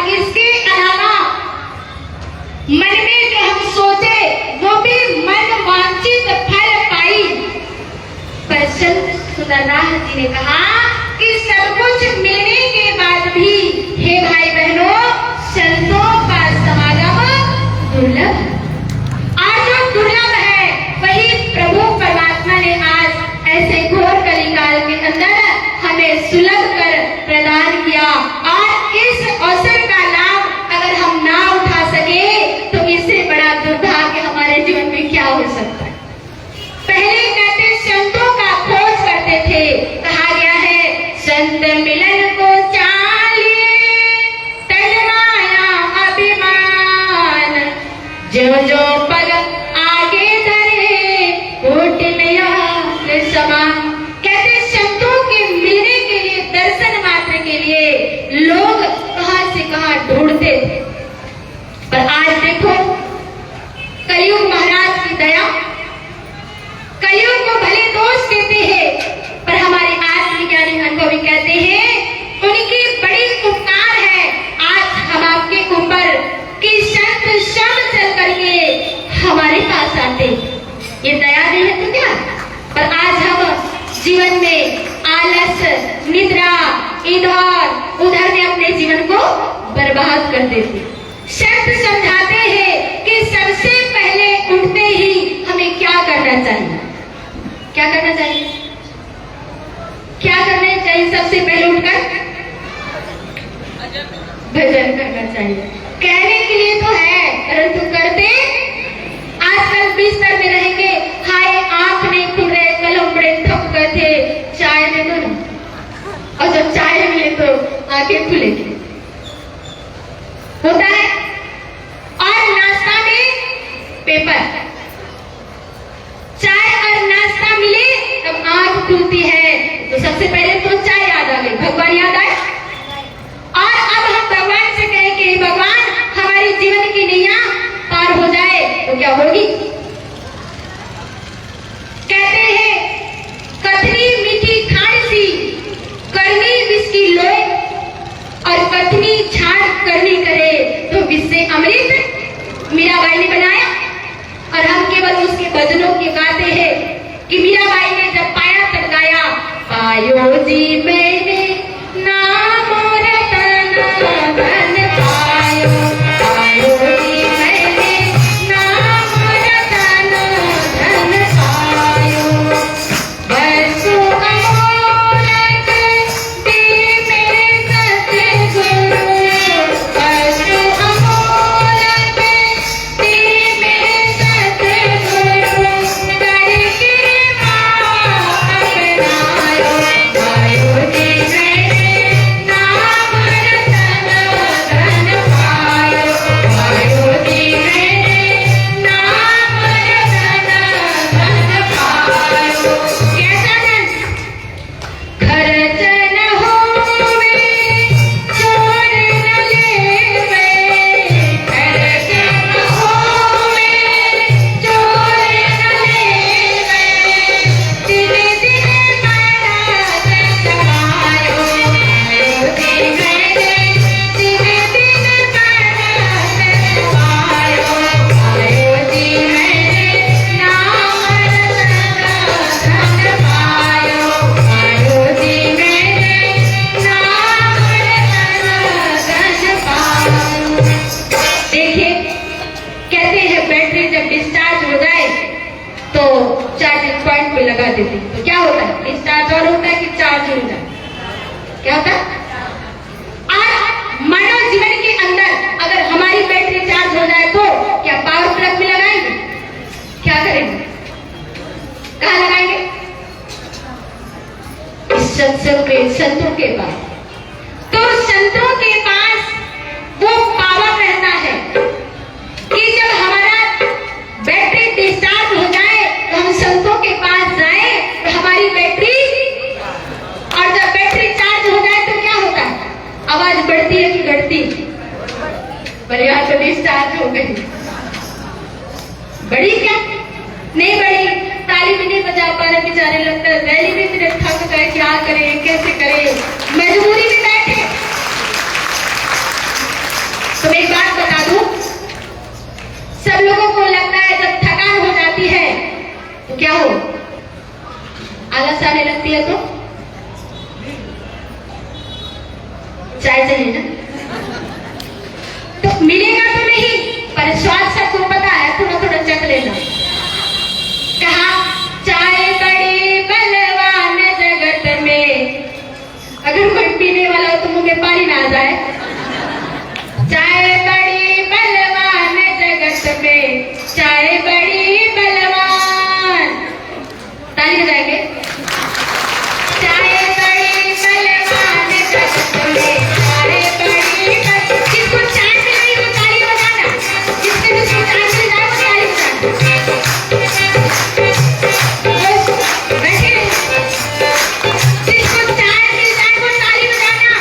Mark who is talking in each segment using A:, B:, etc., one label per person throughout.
A: और इसके अलावा मन में जो हम सोचे वो भी मन वांछित फल पाई। पर संत सुंदरदास जी ने कहा कि सब कुछ मिलने के बाद भी हे भाई बहनों, संतों का समागम दुर्लभ। आज जो दुर्लभ है वही प्रभु परमात्मा ने आज ऐसे घोर कलिकाल के अंदर हमें सुलभ कर प्रदान किया। और इस अवसर का लाभ अगर हम ना उठा सके तो इससे बड़ा दुर्भाग्य हमारे जीवन में क्या हो सकता है। पहले कहते संतों का खोज करते थे, कहा गया है संत मिलन को चालिए तज माया अभिमान, जो जो पग आगे धरे कोटिलया समान। कहते संतों के मिलने के लिए, दर्शन मात्र के लिए लोग कहां से कहां ढूंढते थे। पर आज देखो कलयुग महाराज की दया, कलयुग को भले दोष कहते हैं पर हमारे आत्मज्ञानी अनुभवी कहते हैं उनकी बड़ी उपकार है आज हम आपके ऊपर कि संत शब्द चल करके हमारे पास आते। ये दया नहीं है तो क्या। पर आज हम जीवन में आलस, निद्रा, इधर उधर में अपने जीवन को बर्बाद कर देते। संत समझाते हैं कि सबसे पहले उठते ही हमें क्या करना चाहिए। क्या करना चाहिए? क्या करना चाहिए? सबसे पहले उठकर भजन करना चाहिए। कहने के लिए तो है परंतु करते आजकल बिस्तर में रहेंगे, हाय आंख नहीं खुल रहे, कलम बड़े थक गए थे, चाय दे दो ना, और जब चाय मिले तो आंखें खुलेगी, होता है। और नाश्ता में पेपर, चाय और नाश्ता मिले तब आंख खुलती है तो सबसे पहले तो चाय याद आ गई, भगवान याद आए। और अब हम भगवान से कहें कि भगवान हमारी जीवन की नैया पार हो जाए तो क्या होगी। कहते हैं कथनी मीठी खाड़ सी, करनी विष की लोए, और कथनी छाड़ करनी करे तो विष से अमृत मीराबाई ने बनाया। और हम केवल उसके भजनों के गाते हैं कि मीराबाई ने जब पाया तब गाया, पायो जी मैंने नाम रतन धन पायो, पायो जी मैंने नाम रतन धन पायो, वसु अमोलक दी मेरे सतगुरु, वसु अमोलक दी मेरे सतगुरु, कर कृपा अपनायो, पायो जी मैंने नाम रतन धन पायो, पायो जी मैंने नाम रतन धन पायो। कैसा धन? घर जन होवे चोर न लेवे, घर जन होवे चोर न लेवे, दिन दिन मनात समायो, पायो जी मैंने दिन दिन मनात समायो, पायो जी मैंने नाम रतन धन पायो, पायो जी मैंने नाम रतन धन पायो। देखिए कहते हैं बैटरी जब डिस्चार्ज हो जाए तो चार्जिंग पॉइंट पे लगा देते हैं तो क्या होता है, डिस्चार्ज और होता है कि चार्ज हो जाता है, क्या होता है। आज मानव जीवन के अंदर अगर हमारी बैटरी चार्ज हो जाए तो क्या पावर प्लग में लगाएंगे? क्या करेंगे? कहाँ लगाएंगे? इस संतों के पास। तो संतों के पास वो पावर रहता है कि जब हमारा बैटरी डिस्चार्ज हो जाए तो हम संतों के पास जाए तो हमारी बैटरी, और जब बैटरी चार्ज हो जाए तो क्या होता है, आवाज बढ़ती है कि घटती? परिवार तो डिस्चार्ज हो गई, बड़ी क्या नहीं बड़ी, ताली भी नहीं बजा पा रहे बेचारे, लगता है रैली में इतने थक गए, क्या करें कैसे करें, मजबूरी में बैठे। क्या हो, आलस आने लगती है तो चाय चाहिए ना, तो मिलेगा तो नहीं, पर स्वाद सबको पता है, थोड़ा थोड़ा चख लेना। कहा चाय बड़ी बलवान जगत में, अगर कोई पीने वाला हो तो मुंह में पानी ना आ जाए। चाय बड़ी बलवान जगत में, चाय बड़ी बलवान, ताली बजाएंगे। चाय बड़ी बलवान जगत में, चाय बड़ी बलवान, जिसको चाय मिल रही वो ताली बजाना, जिसके भी चाय मिल जाए वो ताली बजाना। बैठे, जिसको चाय मिल जाए वो ताली बजाना,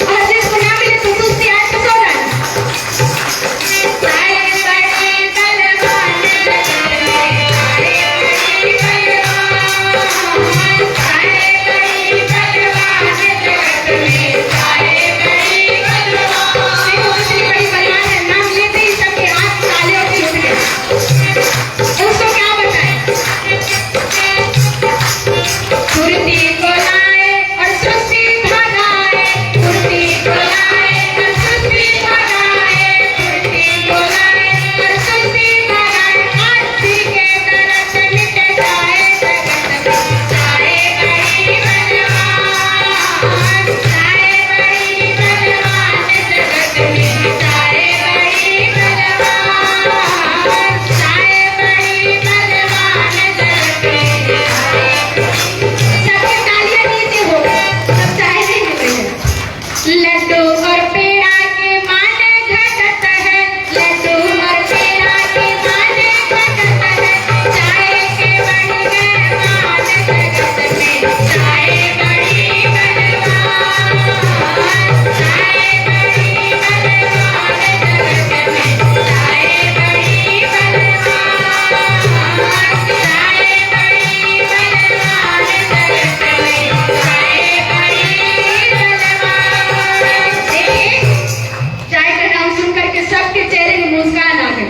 A: और जिसको ना मिले तो कुछ याद तो सो जाना। चाय बड़ी बलवान जगत में, चाय बड़ी बलवान, चाय बड़ी बलवान जगत में, चाय बड़ी बलवान। देखो कितनी बड़ी बलवान है, नाम लेते ही सबके हाथ तालियों से उठ गए। उसको क्या बताएं? कुर्ती को लाए और सृष्टि भगाए, कुर्ती को लाए और सृष्टि भगाए, कुर्ती को लाए और सृष्टि भगाए, आरती के दर्द मिट जाए जगत में। चाय बड़ी बलवान, चाय बड़ी बलवान जगत में, चाय बड़ी बलवान, चाय बड़ी बलवान जगत में। सबके तालियां नीचे हो, सब चाय नहीं मिल रही है। लड्डू और पेड़ा के माने घटत है, लड्डू और पेड़ा के माने घटत है, चाय के बन गए मान जगत में। चाय बड़ी बलवान, चाय बड़ी बलवान जगत में, चाय बड़ी बलवान, चाय बड़ी बलवान जगत में, चाय बड़ी बलवान। देखिए, चाय का नाम सुन करके सबके चेहरे में मुस्कान आ गई।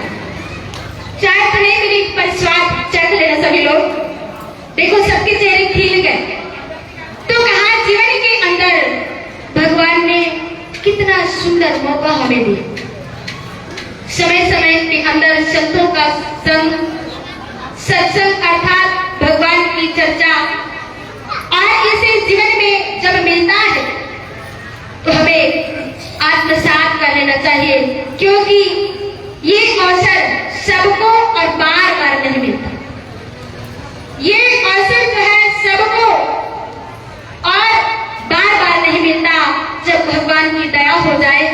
A: चाय तो नहीं मिली पर स्वाद चख लेना सभी लोग। देखो सबके चेहरे खिल गए। तो कहा जीवन के अंदर भगवान ने कितना सुंदर मौका हमें दिया। समय समय के अंदर संतों का संग, सत्संग अर्थात भगवान की चर्चा, और इसे जीवन में जब मिलता है तो हमें आत्मसात कर लेना चाहिए, क्योंकि ये अवसर सबको और बार बार नहीं मिलता। ये अवसर जो है सबको और बार बार नहीं मिलता। जब भगवान की दया हो जाए,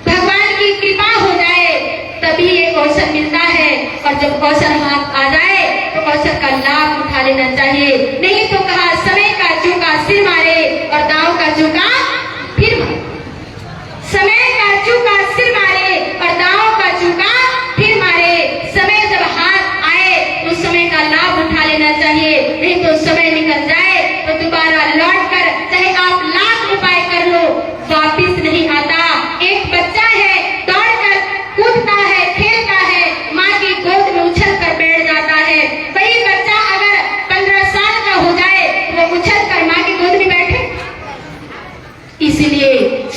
A: भगवान की कृपा हो जाए, तभी ये अवसर मिलता है। और जब अवसर हाथ आ जाए तो अवसर का लाभ उठा लेना चाहिए। नहीं तो कहा समय का चूका सिर मारे और दांव का चूका फिर मारे। समय का चूका सिर मारे और दांव का चूका फिर मारे। समय जब हाथ आए तो समय का लाभ उठा लेना चाहिए, नहीं तो समय निकल जाए तो दोबारा लौट कर चाहे आप लाख उपाय कर लो, वापिस नहीं आता। एक बच्चा है, दौड़कर कूदता है, खेलता है, माँ की गोद में उछल कर बैठ जाता है। वही बच्चा अगर 15 साल का हो जाए वो उछल कर माँ की गोद में बैठे। इसलिए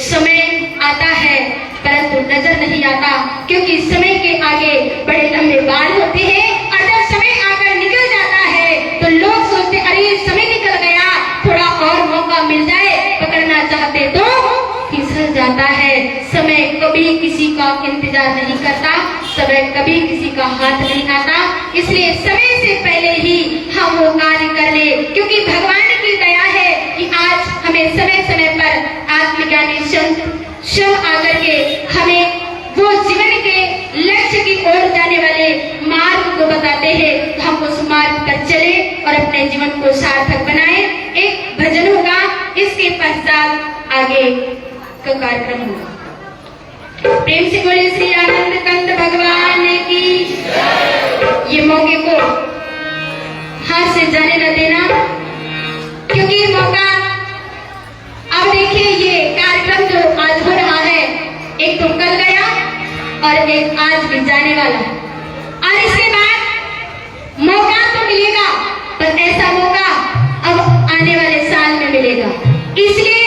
A: समय आता है परंतु नजर नहीं आता, क्योंकि समय के आगे बड़े लंबे बाल होते हैं। और जब समय आकर निकल जाता है तो लोग सोचते अरे समय निकल गया, थोड़ा और मौका मिल जाए, पकड़ना चाहते तो फिसल जाता है। समय कभी किसी का इंतजार नहीं करता, समय कभी किसी का हाथ नहीं आता। इसलिए समय से पहले ही हम वो कार्य कर ले, क्योंकि भगवान की दया है कि आज हमें समय समय पर आत्मज्ञानी संत शिव आकर के हमें वो जीवन के लक्ष्य की ओर जाने वाले मार्ग को बताते हैं। तो हम उस मार्ग पर चले और अपने जीवन को सार्थक बनाए। एक भजन होगा, इसके पश्चात आगे का कार्यक्रम होगा। प्रेम से बोले श्री आनंद कंद भगवान की। ये मौके को हाथ से जाने न देना, क्योंकि ये मौका, अब देखिए ये कार्यक्रम जो आज हो रहा है, एक तो कल गया और एक आज भी जाने वाला है। और इसके बाद मौका तो मिलेगा, पर ऐसा मौका अब आने वाले साल में मिलेगा। इसलिए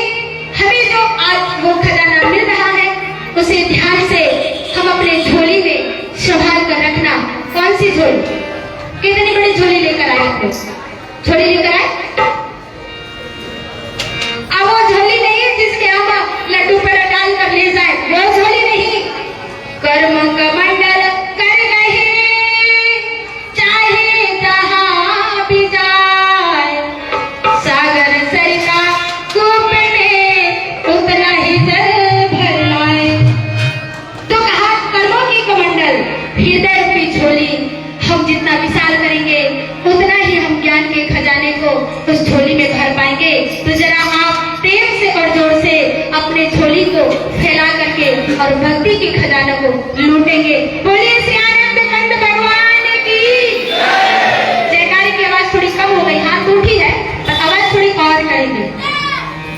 A: हमें जो आज वो खजाना मिल रहा है उसे ध्यान से हम अपने झोली में संभाल कर रखना। कौन सी झोली? कितनी बड़ी झोली लेकर आए? आप झोली लेकर आए? अब वो झोली नहीं है जिसके हम लड्डू पर डाल कर ले जाए, वो झोली नहीं। कर्म कमंडल कर गए चाहे जहां भी जाए, सागर सरिता कूप में उतना ही जल भर लाए। तो कहा कर्मों की कमंडल, हृदय की झोली हम जितना विशाल करेंगे उतना ही हम ज्ञान के खजाने को उस झोली में भर पाएंगे। तो जरा आप प्रेम से और जोर से अपने झोली को फैला करके और भक्ति के खजानों को लूटेंगे। बोलिए श्री आनंद कंद भगवान की जयकारी की आवाज थोड़ी कम हो गई, हाथ उठी है पर आवाज थोड़ी और करेंगे।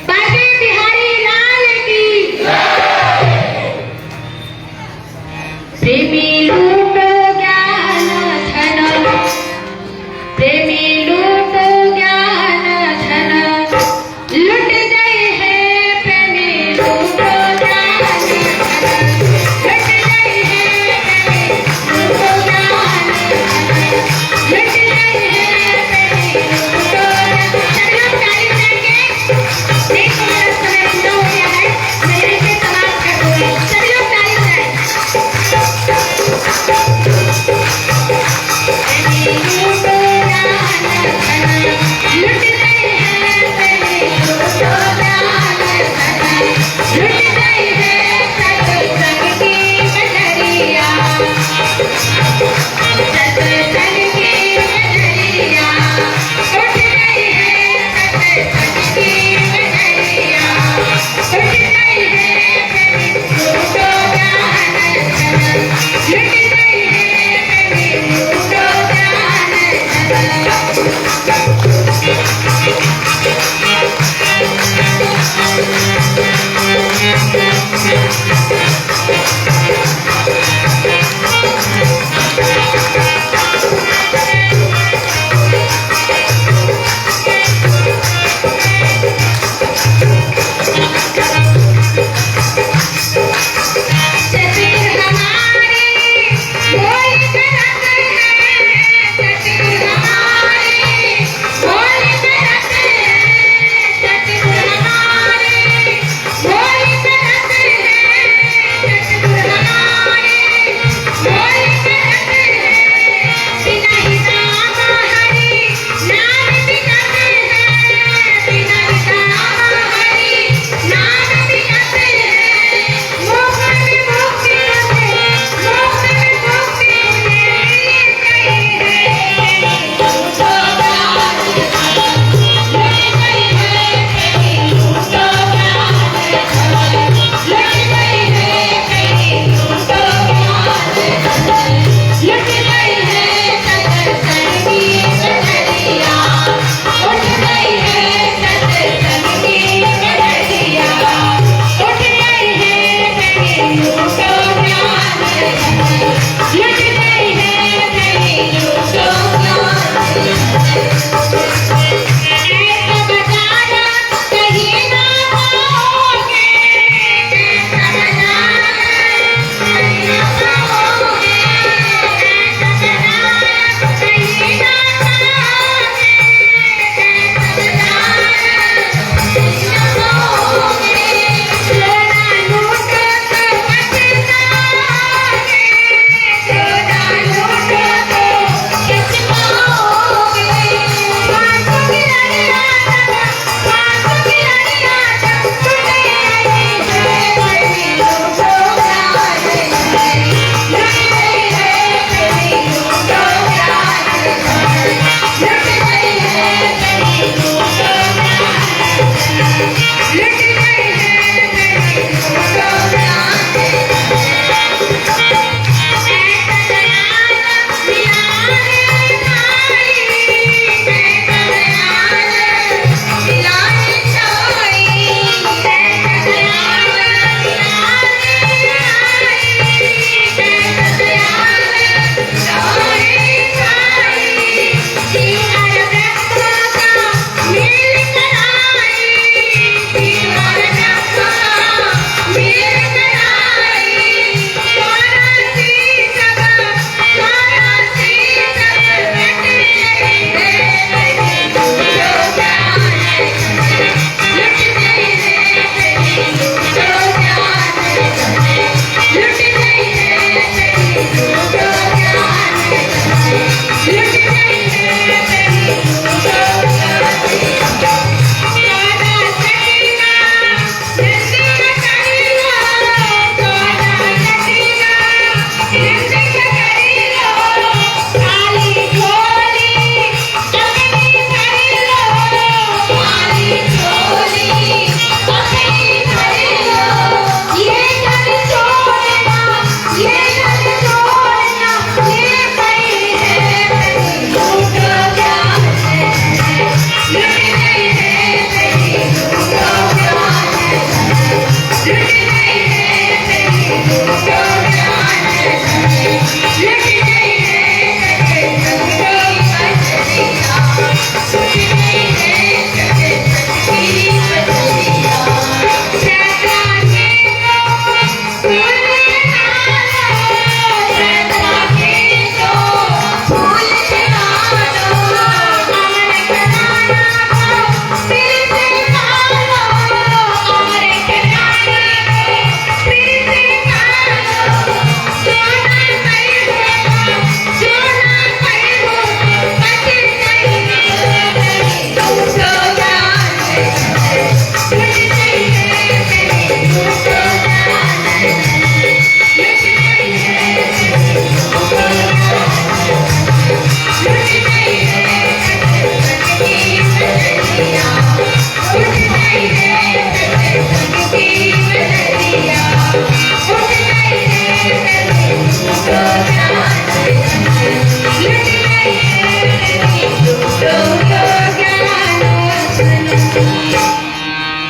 A: बाके बिहारी लाल की प्रेमी लूटो ज्ञान धन, प्रेमी लूटो ज्ञान धन, लुट गए हैं प्रेमी लूटो ज्ञान धन, लुट गए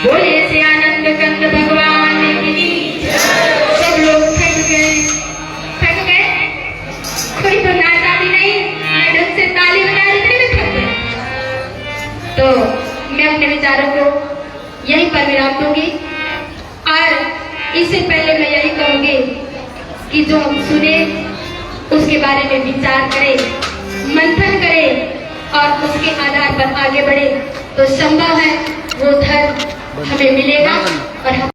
A: बोले से आनंद कंद भगवान की सब लोग थक गए कोई तो नाचा भी नहीं मैं ढंग से ताली बजा रही थी थक गए। तो मैं अपने विचारों को यहीं पर विराम दूंगी और इससे पहले मैं यही कहूंगी कि जो हम सुने उसके बारे में विचार करें, मंथन करें और उसके आधार पर आगे बढ़े तो संभव है वो धर्म हमें मिलेगा और हम